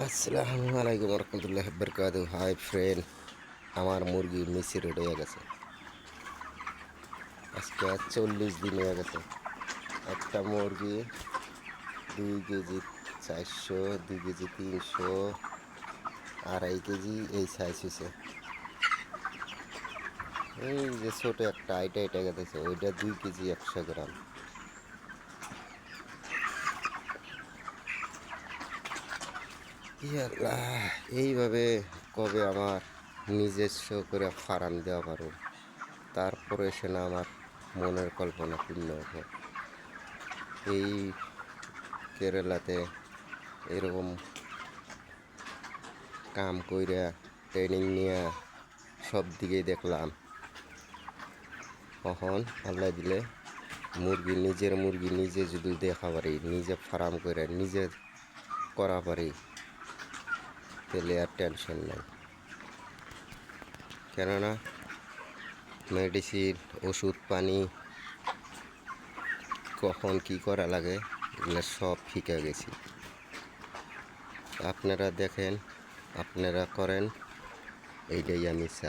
আসসালামু আলাইকুম রহমতুল্লাহ বরকাত। হাই ফ্রেন্ড, আমার মুরগি মিশির হয়ে গেছে। আজকে 40 দিন হয়ে গেছে। একটা মুরগি 2 কেজি 400, 2 কেজি 300, 2.5 কেজি এই সাইজ হয়েছে। এই যে ছোট একটা আইটা এটা গেছে, ওইটা 2 কেজি 100 গ্রাম। আল্লাহ, এইভাবে কবে আমার নিজস্ব করে ফার্ম দেওয়া পারো, তারপরে সে না আমার মনের কল্পনা পূর্ণ হবে। এই কেরালাতে এরকম কাম কইরা ট্রেনিং নিয়ে সব দিকেই দেখলাম। তখন আল্লাহ দিলে নিজের মুরগি নিজে যদি দেখা পারি, নিজে ফার্ম করে নিজে করা পারি, তাহলে আর টেনশন নাই। কেননা মেডিসিন, ওষুধ পানি কখন কি করা লাগে এগুলো সব শিখে গেছি। আপনারা দেখেন, আপনারা করেন, এইটাই আমি চাই।